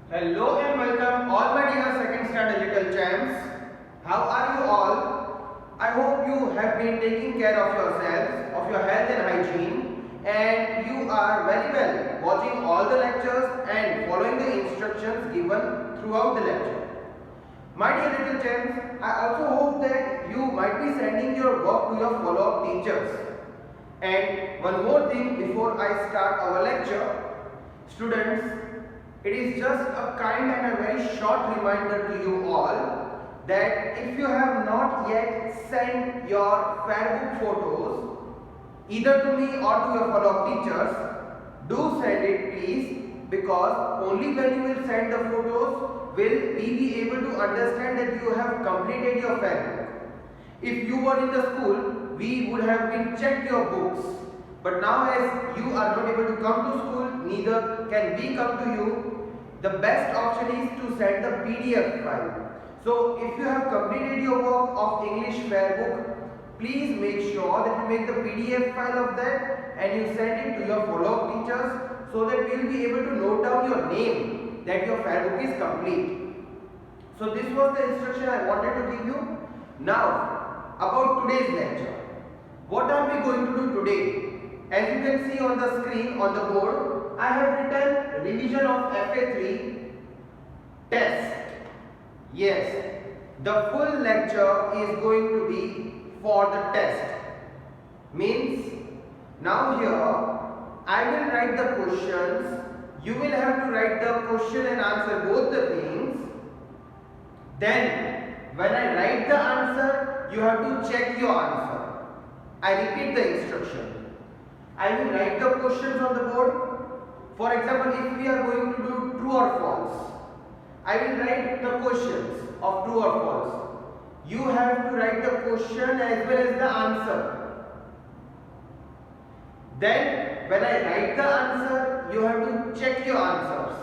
Hello and welcome all my dear second standard little champs. How are you all? I hope you have been taking care of yourselves, of your health and hygiene, and you are very well watching all the lectures and following the instructions given throughout the lecture. My dear little champs, I also hope that you might be sending your work to your follow-up teachers. And one more thing before I start our lecture, students, it is just a kind and a very short reminder to you all that if you have not yet sent your Fairbook photos either to me or to your follow-up teachers, do send it please, because only when you will send the photos will we be able to understand that you have completed your Fairbook. If you were in the school, we would have been checked your books. But now as you are not able to come to school, neither can we come to you, the best option is to send the PDF file. So if you have completed your work of English Fairbook, please make sure that you make the PDF file of that and you send it to your follow-up teachers so that we will be able to note down your name that your Fairbook is complete. So this was the instruction I wanted to give you. Now about today's lecture. What are we going to do today? As you can see on the screen on the board, I have written revision of FA3 test. Yes, the full lecture is going to be for the test. Means now here I will write the questions. You will have to write the question and answer both the things. Then when I write the answer, you have to check your answer. I repeat the instruction. I will write the questions on the board. For example, if we are going to do true or false, I will write the questions of true or false. You have to write the question as well as the answer. Then when I write the answer, you have to check your answers.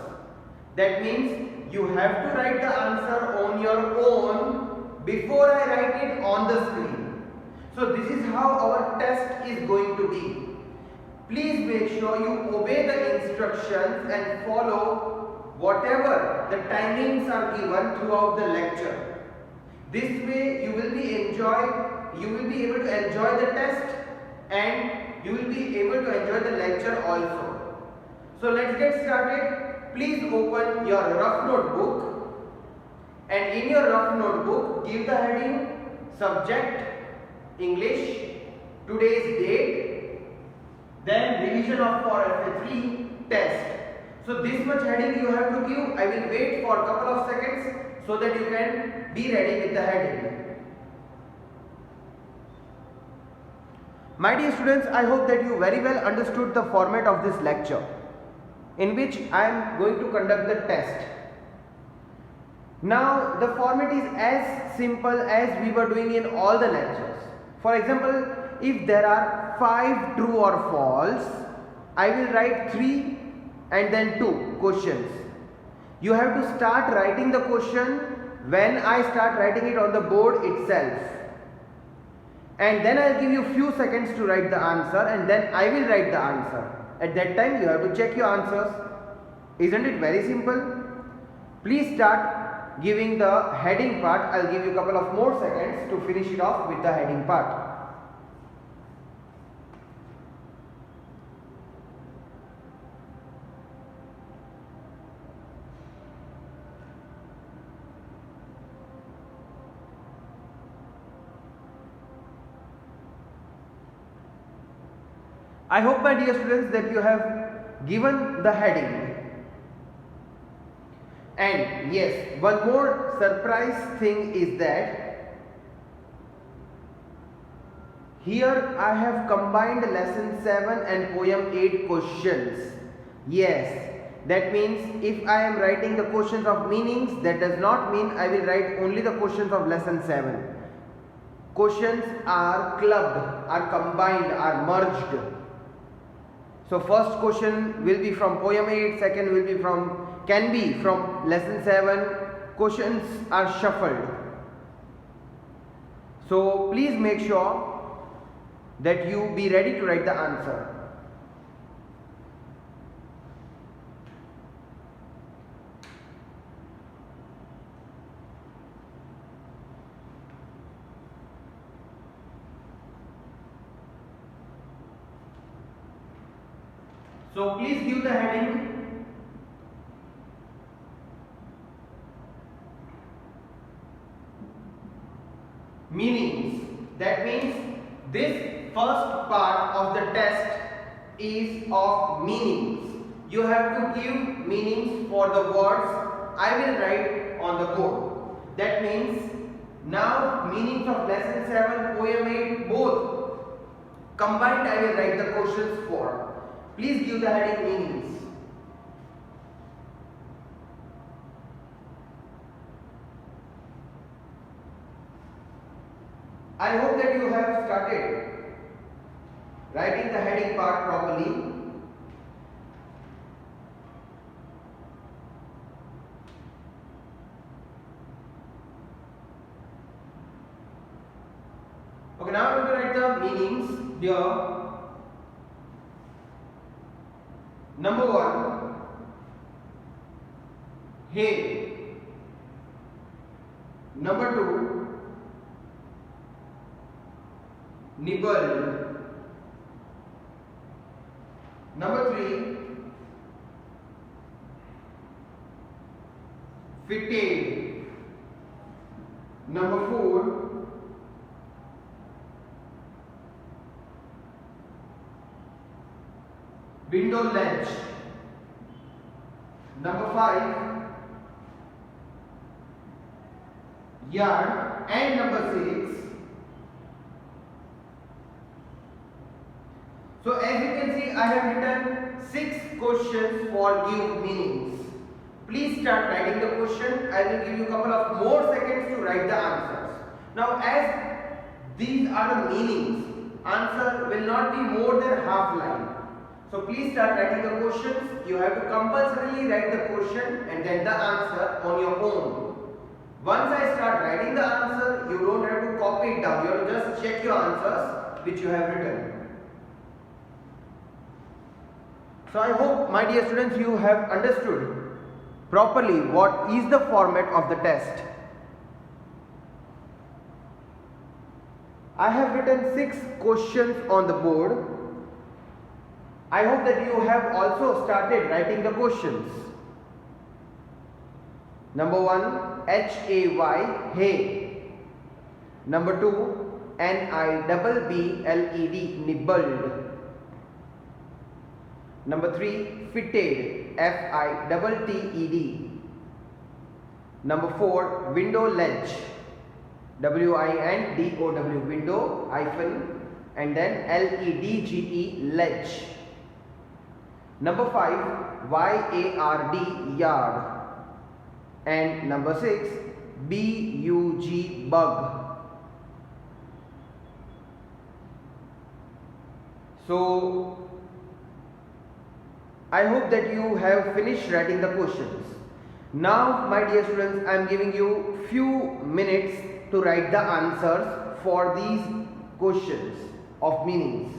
That means you have to write the answer on your own before I write it on the screen. So this is how our test is going to be. Please make sure you obey the instructions and follow whatever the timings are given throughout the lecture. This way you will be able to enjoy the test and you will be able to enjoy the lecture also. So let's get started. Please open your rough notebook and in your rough notebook give the heading subject English, today's date, then revision of for FA3 test. So this much heading you have to give. I will wait for a couple of seconds so that you can be ready with the heading. My dear students, I hope that you very well understood the format of this lecture in which I am going to conduct the test. Now the format is as simple as we were doing in all the lectures. For example, if there are 5 true or false, I will write 3 and then 2 questions. You have to start writing the question when I start writing it on the board itself. And then I will give you few seconds to write the answer and then I will write the answer. At that time you have to check your answers. Isn't it very simple? Please start giving the heading part. I will give you a couple of more seconds to finish it off with the heading part. I hope my dear students that you have given the heading. And yes, one more surprise thing is that here I have combined lesson 7 and poem 8 questions. Yes, that means if I am writing the questions of meanings, that does not mean I will write only the questions of lesson 7. Questions are clubbed, are combined, are merged. So first question will be from poem 8, second will be can be from lesson 7. Questions are shuffled. So please make sure that you be ready to write the answer. So please give the heading. Meanings. That means this first part of the test is of meanings. You have to give meanings for the words I will write on the board. That means now meanings of lesson 7, poem 8 both combined I will write the questions for. Please give the heading meanings. I hope that you have started writing the heading part properly. Okay, now I'm going to write the meanings here. Number 1, hay. Number 2, nibble. Number 3, fitted. Number 4, window ledge. Number 5, yard. And number 6, so as you can see, I have written 6 questions for give meanings. Please start writing the question. I will give you a couple of more seconds to write the answers. Now as these are the meanings, answer will not be more than half line. So please start writing the questions. You have to compulsorily write the question and then the answer on your own. Once I start writing the answer, you don't have to copy it down. You have to just check your answers which you have written. So I hope, my dear students, you have understood properly what is the format of the test. I have written 6 questions on the board. I hope that you have also started writing the questions. Number 1, H-A-Y, hay. Number 2, N-I-B-B-L-E-D, nibbled. Number 3, fitted, F-I-T-T-E-D. Number 4, window ledge, W-I-N-D-O-W, window hyphen and then L-E-D-G-E, ledge. Number 5, Y-A-R-D, yard. And number 6, B-U-G, bug. So I hope that you have finished writing the questions. Now, my dear students, I am giving you few minutes to write the answers for these questions of meanings.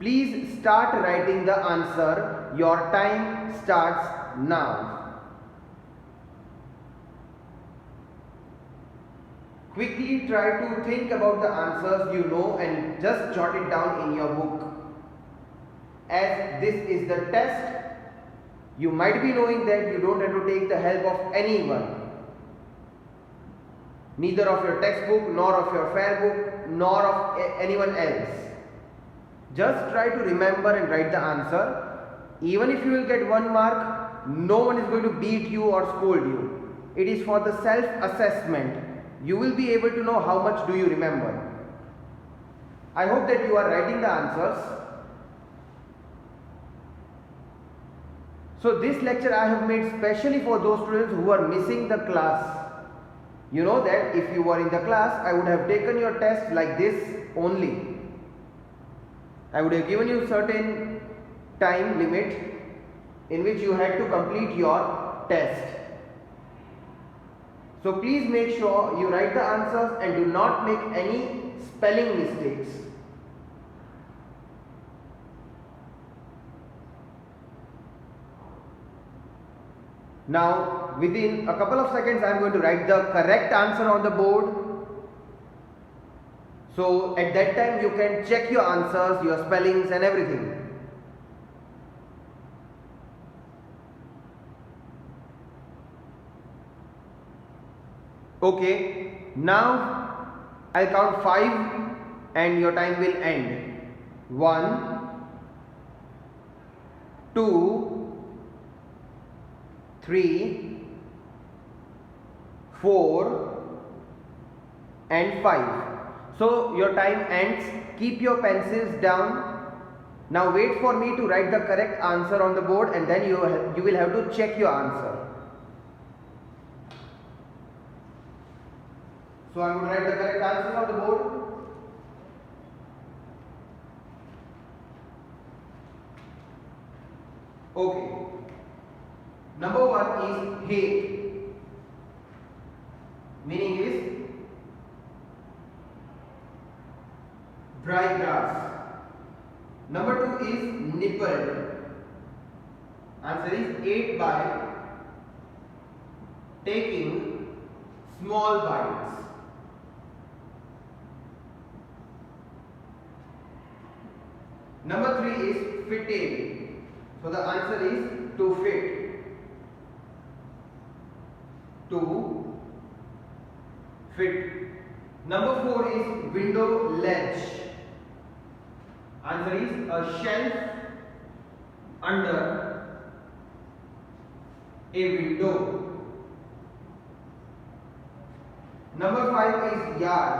Please start writing the answer. Your time starts now. Quickly try to think about the answers you know and just jot it down in your book. As this is the test, you might be knowing that you don't have to take the help of anyone. Neither of your textbook, nor of your fair book, nor of anyone else. Just try to remember and write the answer. Even if you will get 1 mark, no one is going to beat you or scold you. It is for the self-assessment. You will be able to know how much do you remember. I hope that you are writing the answers. So this lecture I have made specially for those students who are missing the class. You know that if you were in the class, I would have taken your test like this only. I would have given you certain time limit in which you had to complete your test. So please make sure you write the answers and do not make any spelling mistakes. Now within a couple of seconds I am going to write the correct answer on the board. So at that time you can check your answers, your spellings and everything. Okay, now I'll count 5 and your time will end. 1, 2, 3, 4 and 5. So your time ends. Keep your pencils down. Now wait for me to write the correct answer on the board, and then you will have to check your answer. So I will write the correct answer on the board. Okay. Number 1 is hay. Meaning is dry grass. Number 2 is nipple. Answer is ate by taking small bites. Number 3 is fitted. So the answer is to fit. To fit. Number 4 is window ledge. Answer is a shelf under a window. Number 5 is yard.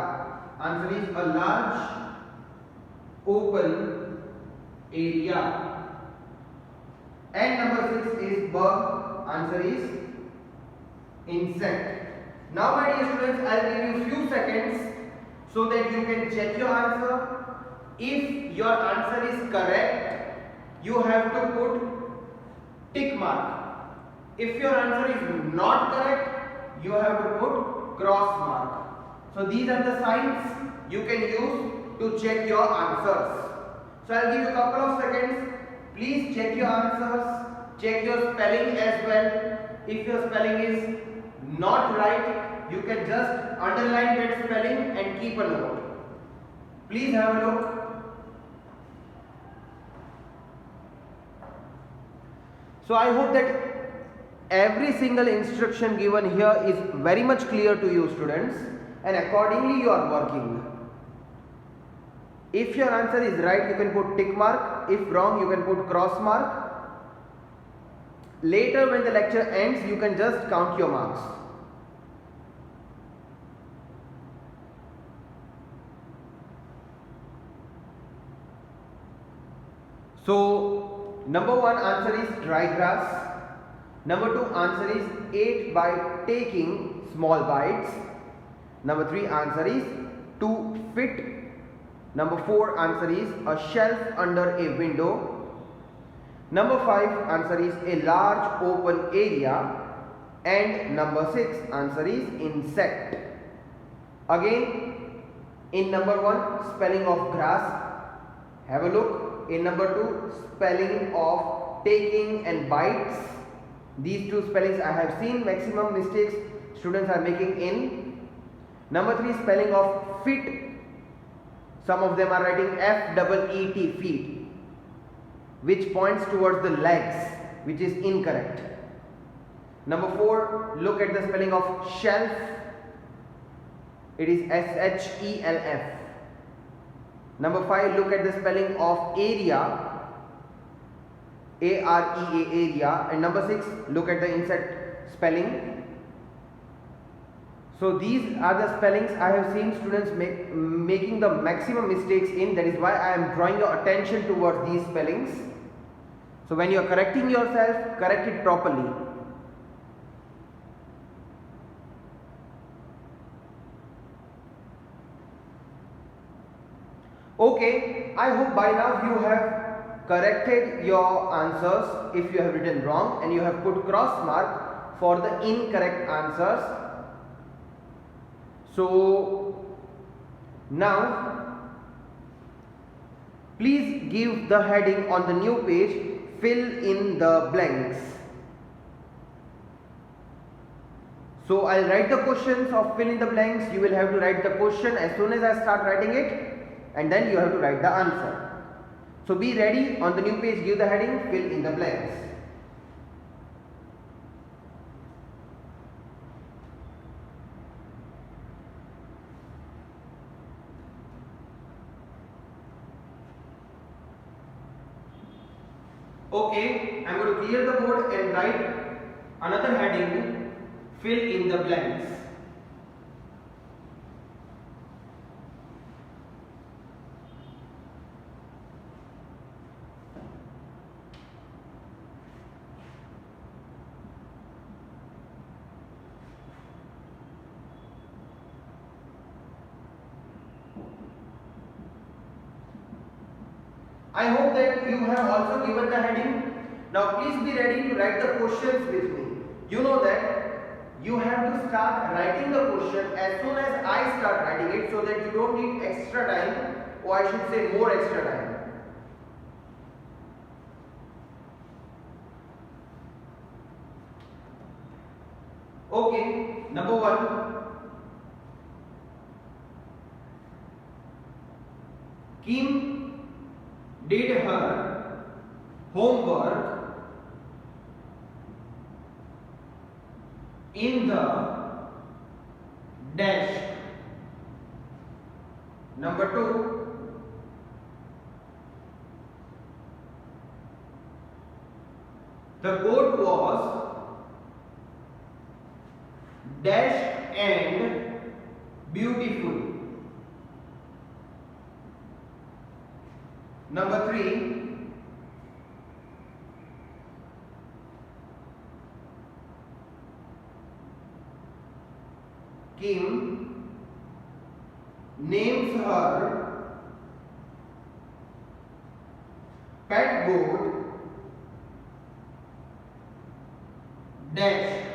Answer is a large open area. And number 6 is bug. Answer is insect. Now my dear students, I will give you few seconds so that you can check your answer. If your answer is correct, you have to put tick mark. If your answer is not correct, you have to put cross mark. So these are the signs you can use to check your answers. So I will give you a couple of seconds. Please check your answers. Check your spelling as well. If your spelling is not right, you can just underline that spelling and keep a note. Please have a look. So I hope that every single instruction given here is very much clear to you students, and accordingly you are working. If your answer is right, you can put tick mark. If wrong, you can put cross mark. Later when the lecture ends, you can just count your marks. So number 1 answer is dry grass. Number 2 answer is ate by taking small bites. Number 3 answer is to fit. Number 4 answer is a shelf under a window. Number 5 answer is a large open area. And number 6 answer is insect. Again, in number 1 spelling of grass, have a look. In number 2 spelling of taking and bites, these two spellings I have seen maximum mistakes students are making in. Number 3 spelling of fit, some of them are writing F-E-E-T, feet, which points towards the legs, which is incorrect. Number 4, look at the spelling of shelf, it is S-H-E-L-F. Number 5, look at the spelling of area, A-R-E-A, area. And number 6, look at the insect spelling. So these are the spellings I have seen students making the maximum mistakes in. That is why I am drawing your attention towards these spellings. So when you are correcting yourself, correct it properly. Okay, I hope by now you have corrected your answers if you have written wrong, and you have put cross mark for the incorrect answers. So now please give the heading on the new page, fill in the blanks. So I'll write the questions of fill in the blanks. You will have to write the question as soon as I start writing it, and then you have to write the answer. So be ready. On the new page, give the heading, fill in the blanks. Okay, I'm going to clear the board and write another heading, fill in the blanks. I hope that you have also given the heading. Now please be ready to write the questions with me. You know that you have to start writing the question as soon as I start writing it, so that you don't need extra time, or I should say more extra time. Okay, number 1. Kim did her homework in the dash. Number 2. The goat was dash and beautiful. Number 3. Kim names her pet goat dash.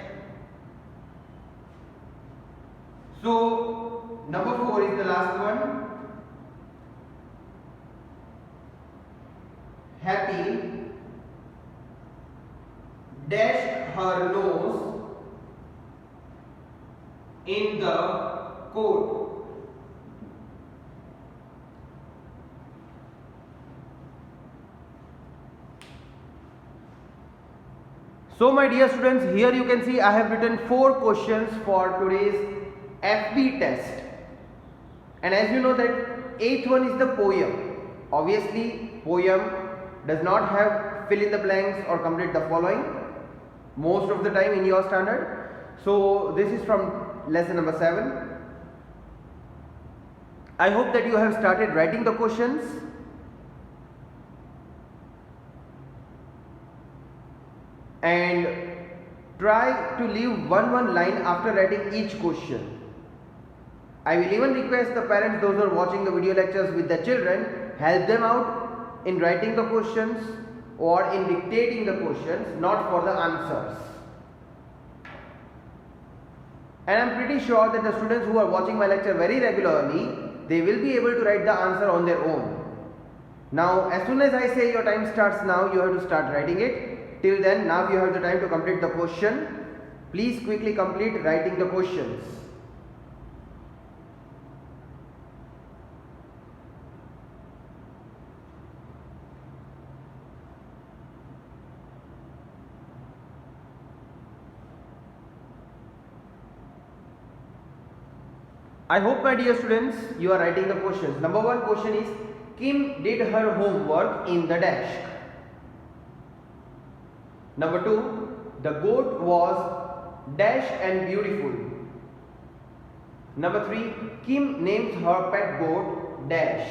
So number 4 is the last one. Happy dashed her nose in the coat. So my dear students, here you can see I have written 4 questions for today's FB test. And as you know that 8th one is the poem. Obviously poem does not have fill in the blanks or complete the following most of the time in your standard. So this is from lesson number 7. I hope that you have started writing the questions. And try to leave one line after writing each question. I will even request the parents, those who are watching the video lectures with the children, help them out in writing the questions or in dictating the questions, not for the answers. And I am pretty sure that the students who are watching my lecture very regularly, they will be able to write the answer on their own. Now as soon as I say your time starts now, you have to start writing it. Till then, now you have the time to complete the question. Please quickly complete writing the questions. I hope my dear students, you are writing the questions. Number 1 question is, Kim did her homework in the dash. Number 2, the goat was dash and beautiful. Number 3, Kim names her pet goat dash.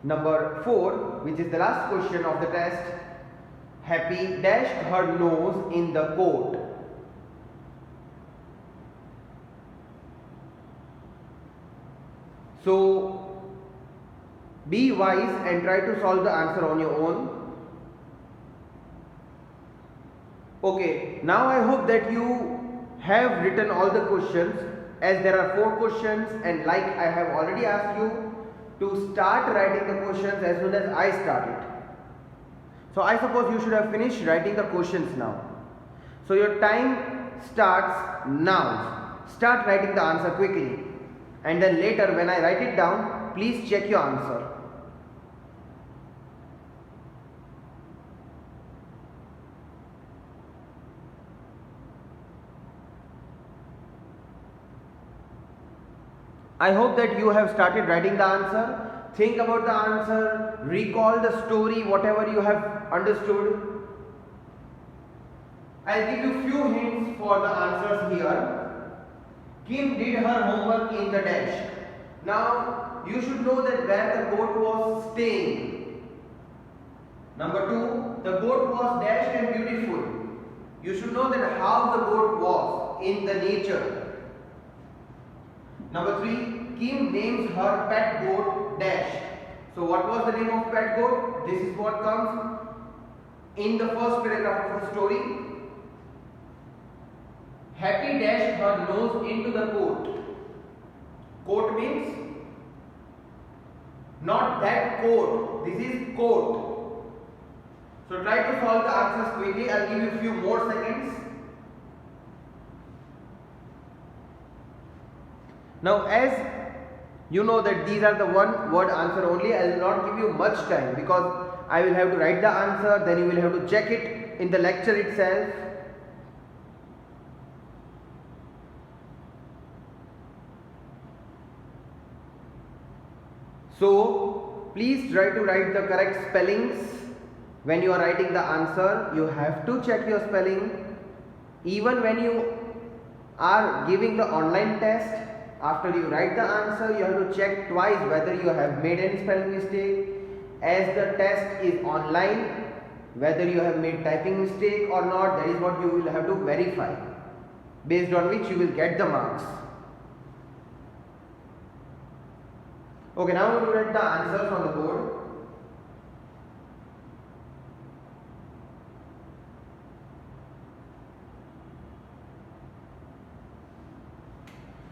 Number 4, which is the last question of the test, Happy dashed her nose in the coat. So be wise and try to solve the answer on your own. Okay, now I hope that you have written all the questions, as there are 4 questions, and like I have already asked you to start writing the questions as soon as I start it. So I suppose you should have finished writing the questions now. So your time starts now. Start writing the answer quickly, and then later when I write it down, please check your answer. I hope that you have started writing the answer. Think about the answer, recall the story, whatever you have understood. I'll give you few hints for the answers here. Kim did her homework in the dash. Now you should know that where the goat was staying. Number 2, the goat was dashed and beautiful. You should know that how the goat was in the nature. Number 3, Kim names her pet goat dash. So what was the name of pet goat? This is what comes in the first paragraph of the story. Happy dashed her nose into the coat. Coat means not that coat. This is coat. So try to solve the answers quickly. I'll give you a few more seconds. Now as you know that these are the one word answer only, I will not give you much time because I will have to write the answer, then you will have to check it in the lecture itself. So please try to write the correct spellings. When you are writing the answer, you have to check your spelling. Even when you are giving the online test, after you write the answer, you have to check twice whether you have made any spelling mistake. As the test is online, whether you have made typing mistake or not, that is what you will have to verify, based on which you will get the marks. Okay, now we will write the answers on the board.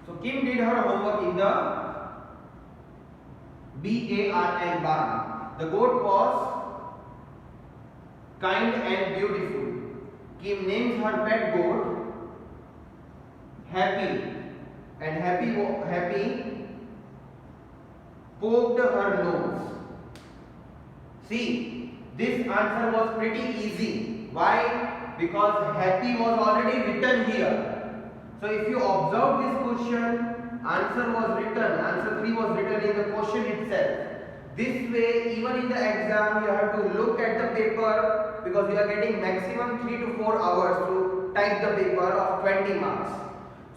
So Kim did her homework in the barn barn. The goat was kind and beautiful. Kim names her pet goat Happy, and Happy poked her nose. See, this answer was pretty easy. Why? Because Happy was already written here. So if you observe this question, answer was written, answer 3 was written in the question itself. This way, even in the exam, you have to look at the paper because you are getting maximum 3 to 4 hours to type the paper of 20 marks.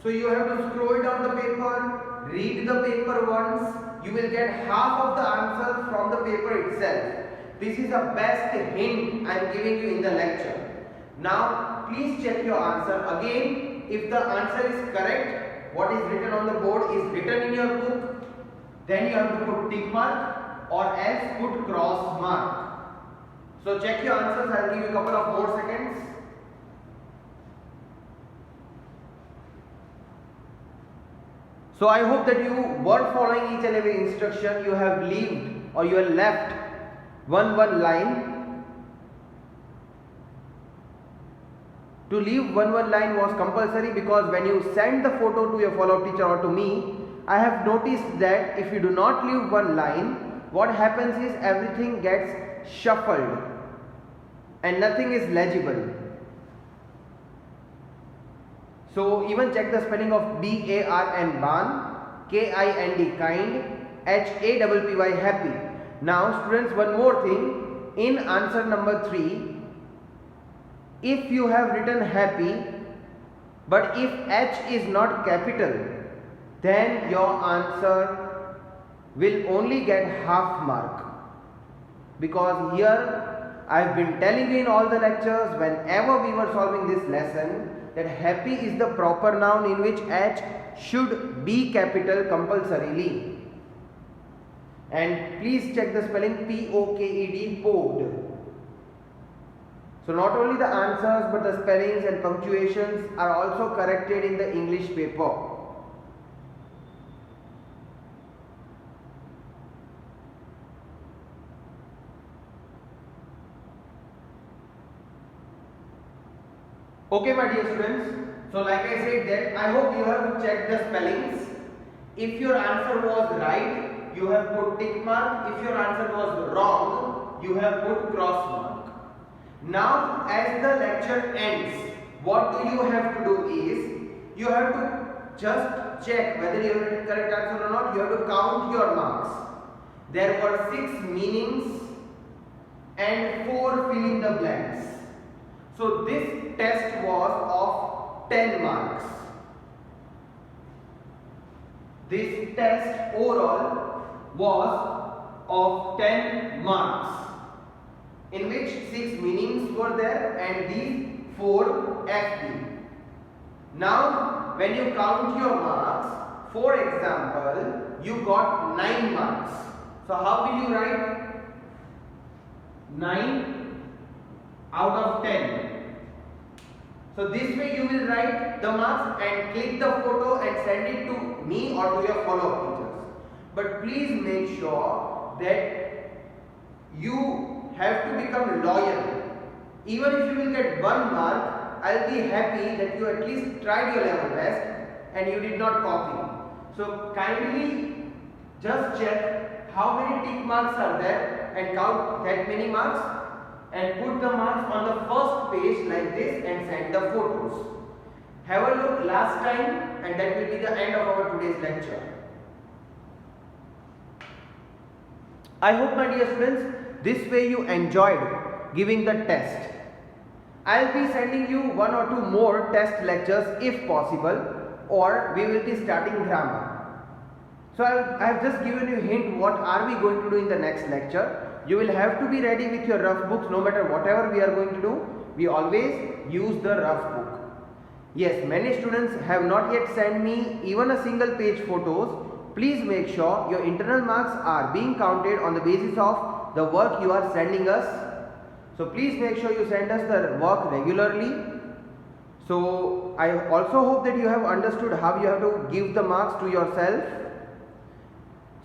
So you have to scroll down the paper, read the paper once, you will get half of the answer from the paper itself. This is the best hint I am giving you in the lecture. Now, please check your answer again. If the answer is correct, what is written on the board is written in your book, then you have to put tick mark or else put cross mark. So check your answers. I will give you a couple of more seconds. So I hope that you were following each and every instruction. You have leaved or you have left one line. To leave one line was compulsory because when you send the photo to your follow-up teacher or to me, I have noticed that if you do not leave one line, what happens is everything gets shuffled and nothing is legible. So even check the spelling of barn, barn, kind, happy. Happy. Now students, one more thing. In answer number 3, if you have written happy, but if H is not capital, then your answer will only get half mark. Because here I have been telling you in all the lectures, whenever we were solving this lesson, that happy is the proper noun in which H should be capital compulsorily. And please check the spelling P-O-K-E-D, poked. So not only the answers but the spellings and punctuations are also corrected in the English paper. Okay my dear students, so like I said that I hope you have checked the spellings. If your answer was right, you have put tick mark. If your answer was wrong, you have put cross mark. Now as the lecture ends, what do you have to do is, you have to just check whether you have written correct answer or not. You have to count your marks. There were 6 meanings and 4 fill in the blanks. So this test was of 10 marks. This test overall was of 10 marks, in which 6 meanings were there and these 4 FD. Now when you count your marks, for example, you got 9 marks. So how will you write? 9 out of 10. So this way you will write the marks and click the photo and send it to me or to your follow-up teachers. But please make sure that you have to become loyal. Even if you will get 1 mark, I'll be happy that you at least tried your level best and you did not copy. So kindly just check how many tick marks are there and count that many marks and put the marks on the first page like this and send the photos. Have a look last time and that will be the end of our today's lecture. I hope, my dear students, this way you enjoyed giving the test. I'll be sending you 1 or 2 more test lectures if possible, or we will be starting grammar. So I have just given you a hint what are we going to do in the next lecture. You will have to be ready with your rough books. No matter whatever we are going to do, we always use the rough book. Yes, many students have not yet sent me even a single page photos. Please make sure your internal marks are being counted on the basis of the work you are sending us. So please make sure you send us the work regularly. So I also hope that you have understood how you have to give the marks to yourself.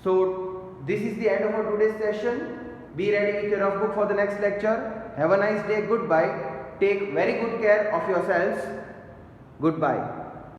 So this is the end of our today's session. Be ready with your rough book for the next lecture. Have a nice day. Goodbye. Take very good care of yourselves. Goodbye.